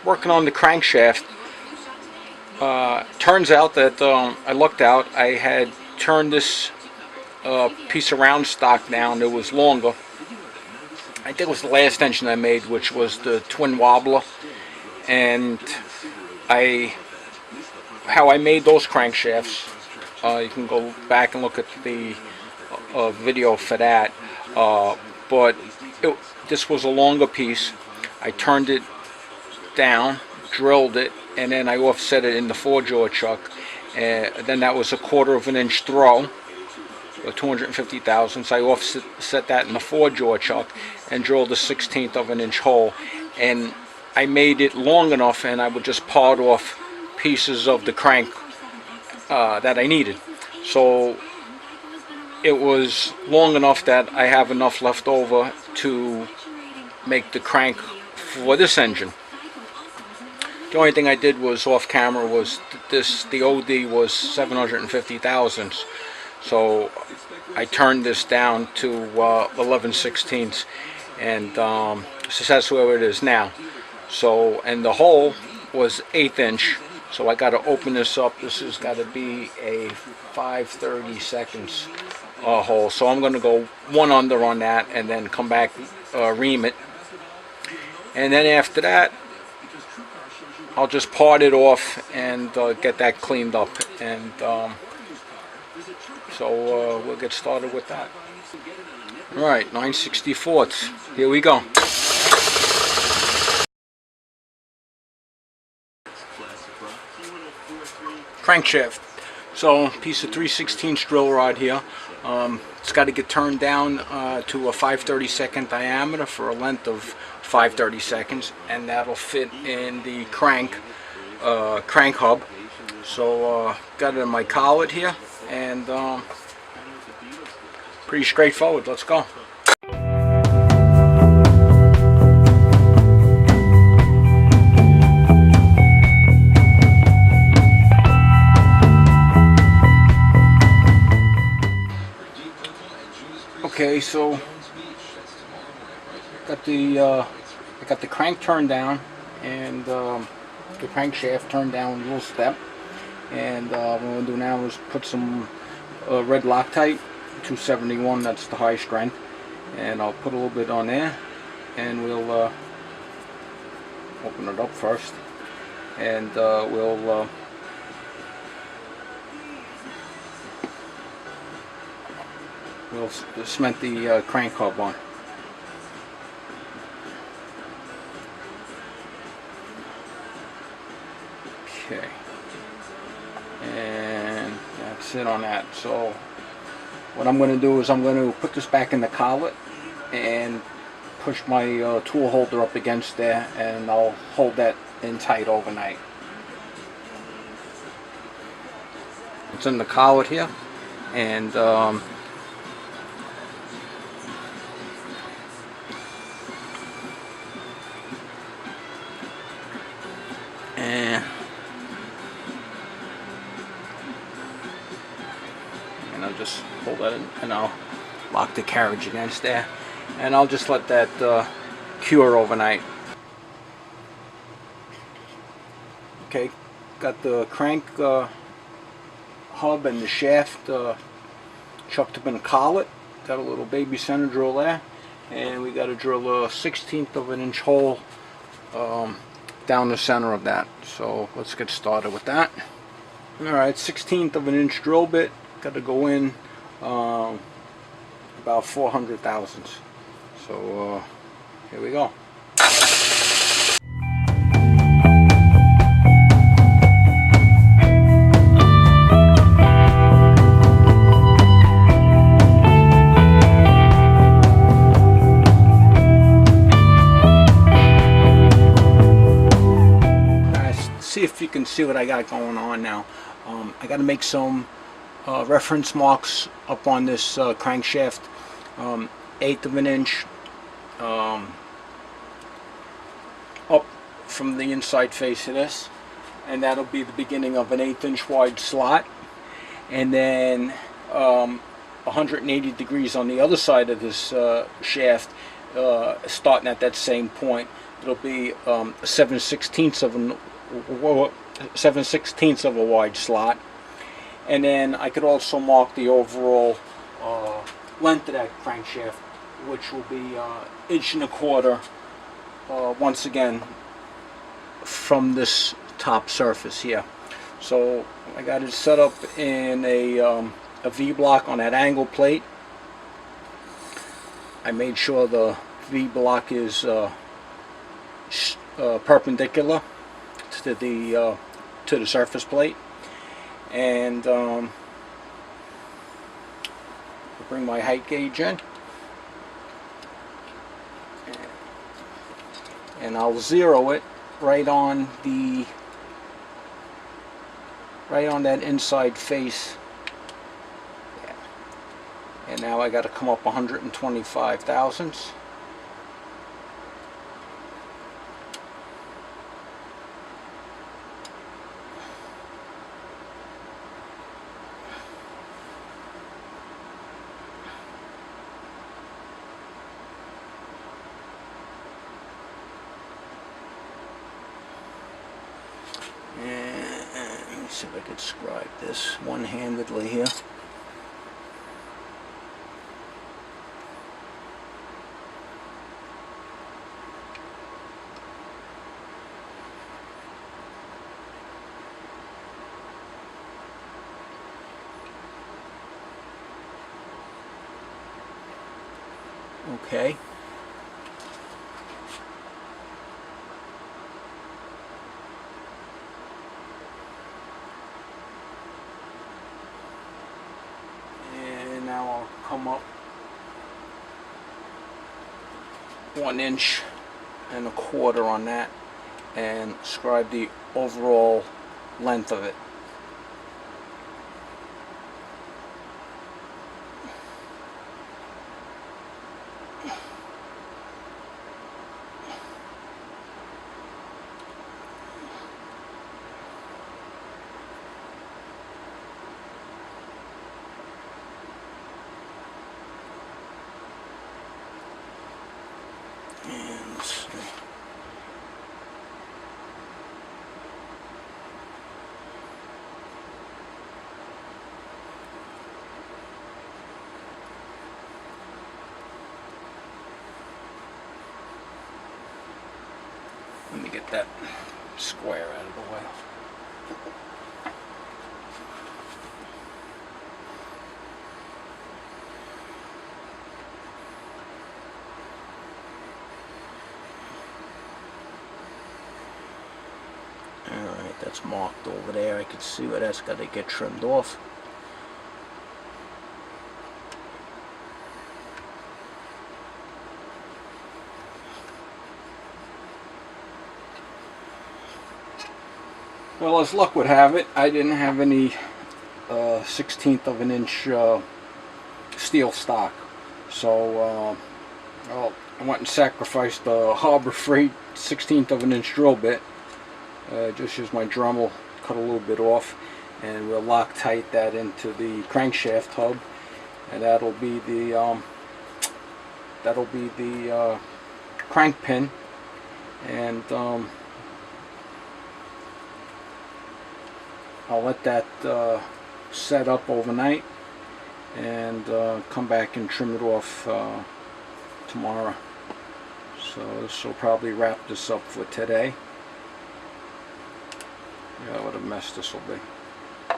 working on the crankshaft. Turns out that I looked out, I had turned this piece of round stock down. It was longer. I think it was the last engine I made, which was the twin wobbler, and how I made those crankshafts, you can go back and look at the video for that, but this was a longer piece. I turned it down, drilled it, and then I offset it in the 4-jaw chuck, and then that was a 1/4 inch throw, 250 thousandths. I offset that in the 4-jaw chuck and drilled a 1/16 inch hole, and I made it long enough, and I would just part off pieces of the crank that I needed. So it was long enough that I have enough left over to make the crank for this engine. The only thing I did was off camera was the OD was 750 thousandths, so I turned this down to 11/16, and so that's where it is now. So, and the hole was 1/8 inch, so I got to open this up. This has got to be a 5/32 hole, so I'm going to go 1 under on that and then come back, ream it, and then after that I'll just part it off and get that cleaned up, and so we'll get started with that. Alright, 9/64. Here we go. Crankshaft. So, piece of 3/16 drill rod here. It's got to get turned down to a 5/32 diameter for a length of 5/32, and that'll fit in the crank hub. So got it in my collet here, and pretty straightforward. Let's go. Okay, so I got the crank turned down, and the crankshaft turned down a little step, and what I'm going to do now is put some red Loctite 271, that's the high strength, and I'll put a little bit on there, and we'll open it up first, and we'll cement the crank hub on. Okay, and that's it on that. So what I'm going to do is I'm going to put this back in the collet and push my tool holder up against there, and I'll hold that in tight overnight. It's in the collet here, and I'll just hold that in, and I'll lock the carriage against there, and I'll just let that cure overnight. Okay, got the crank hub and the shaft chucked up in a collet. Got a little baby center drill there, and we got to drill a 1/16 inch hole down the center of that. So let's get started with that. Alright, 1/16 inch drill bit, got to go in about 400 thousandths. So here we go. See if you can see what I got going on now. I got to make some reference marks up on this crankshaft, 1/8 inch up from the inside face of this, and that'll be the beginning of an 1/8 inch wide slot, and then 180 degrees on the other side of this shaft starting at that same point. It'll be 7/16 of a 7/16 of a wide slot, and then I could also mark the overall length of that crankshaft, which will be 1.25 inches. Once again, from this top surface here. So I got it set up in a V-block on that angle plate. I made sure the V-block is perpendicular to the surface plate, and bring my height gauge in, and I'll zero it right on that inside face. Yeah. And now I got to come up 125 thousandths. Let me see if I could scribe this one-handedly here. Okay. Now I'll come up 1.25 inches on that and scribe the overall length of it. Let me get that square out of the way. Alright, that's marked over there. I can see where that's got to get trimmed off. Well, as luck would have it, I didn't have any 1/16 of an inch steel stock. So, well, I went and sacrificed the Harbor Freight 1/16 of an inch drill bit. Just used my Dremel, cut a little bit off, and we'll Loctite that into the crankshaft hub, and that'll be the crank pin, and I'll let that set up overnight and come back and trim it off tomorrow. So this will probably wrap this up for today. Yeah, what a mess this will be. I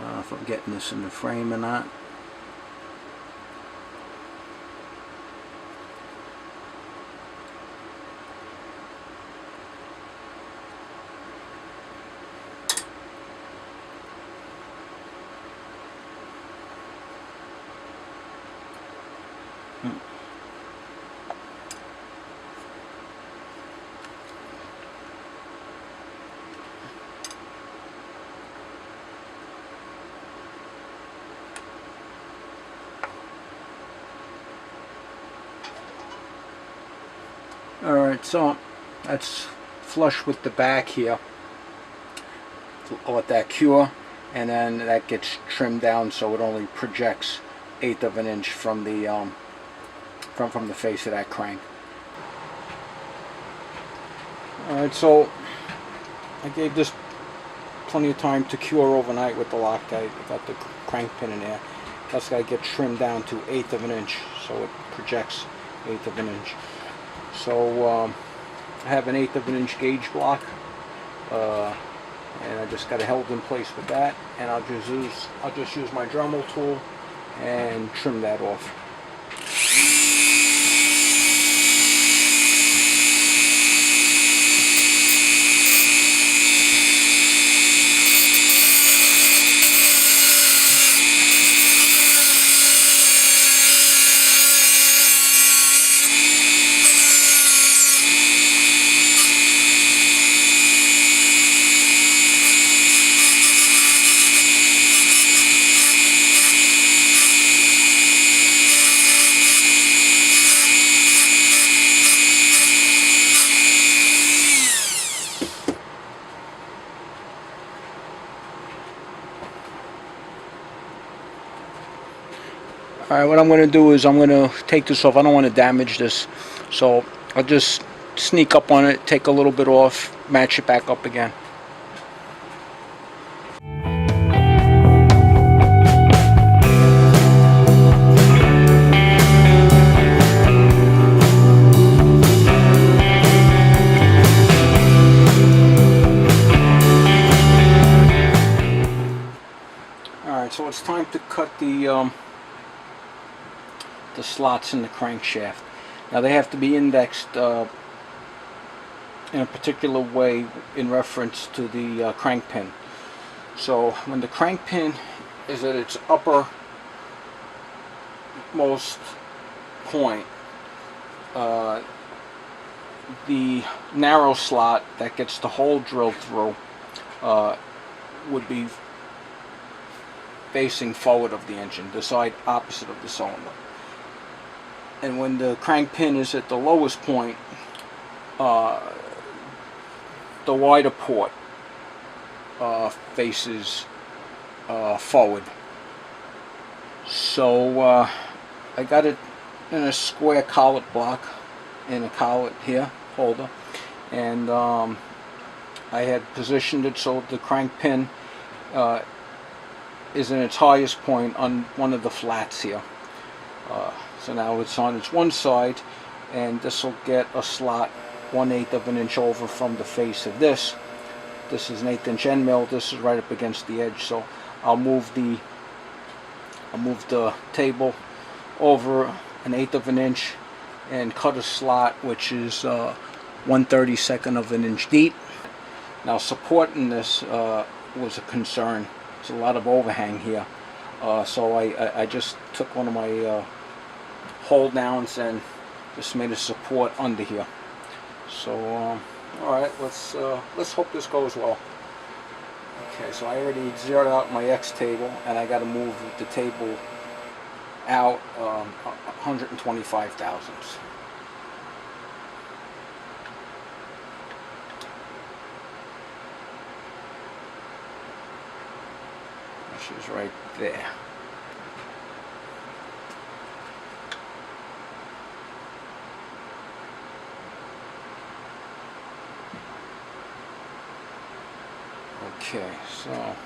don't know if I'm getting this in the frame or not. Alright, so that's flush with the back here. I'll let that cure, and then that gets trimmed down so it only projects 1/8 of an inch from the from the face of that crank. Alright, so I gave this plenty of time to cure overnight with the Loctite. I got the crank pin in there. That's got to get trimmed down to 1/8 of an inch, so it projects 1/8 of an inch. So I have an 1/8 of an inch gauge block, and I just got it held in place with that, and I'll just use my Dremel tool and trim that off. Alright, what I'm going to do is I'm going to take this off. I don't want to damage this, so I'll just sneak up on it, take a little bit off, match it back up again. Alright, so it's time to cut the slots in the crankshaft. Now they have to be indexed in a particular way in reference to the crank pin. So when the crank pin is at its uppermost point, the narrow slot that gets the hole drilled through would be facing forward of the engine, the side opposite of the cylinder. And when the crank pin is at the lowest point, the wider port faces forward. So I got it in a square collet block, in a collet here, holder, and I had positioned it so the crank pin is in its highest point on one of the flats here. So now it's on its one side, and this will get a slot 1/8 of an inch over from the face of this. This is an 1/8 inch end mill. This is right up against the edge. So I'll move the table over an 1/8 of an inch and cut a slot which is 1/32 of an inch deep. Now supporting this was a concern. There's a lot of overhang here, so I just took one of my hold downs and just made a support under here. So alright, let's hope this goes well. Okay, so I already zeroed out my X table, and I got to move the table out 125 thousandths. She's right there. Okay, so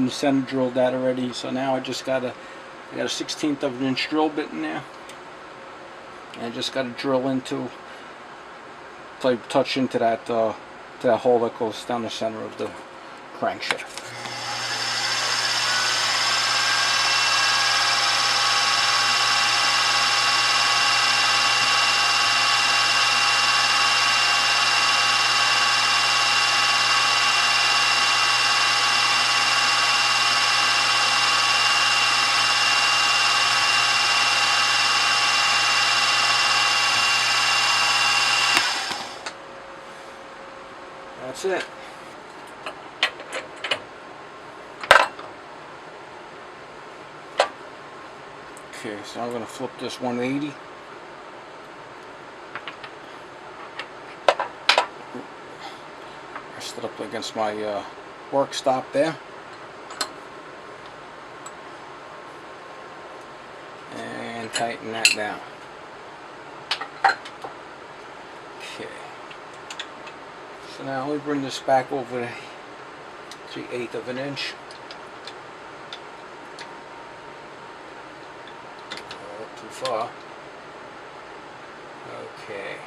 center drilled that already, so now I got a 1/16 of an inch drill bit in there, and I just got to drill into, touch into that hole that goes down the center of the crankshaft. that's it. Okay, so I'm going to flip this 180. Rest it up against my work stop there. And tighten that down. Okay. So now we bring this back over to 3/8 of an inch. Not too far. Okay.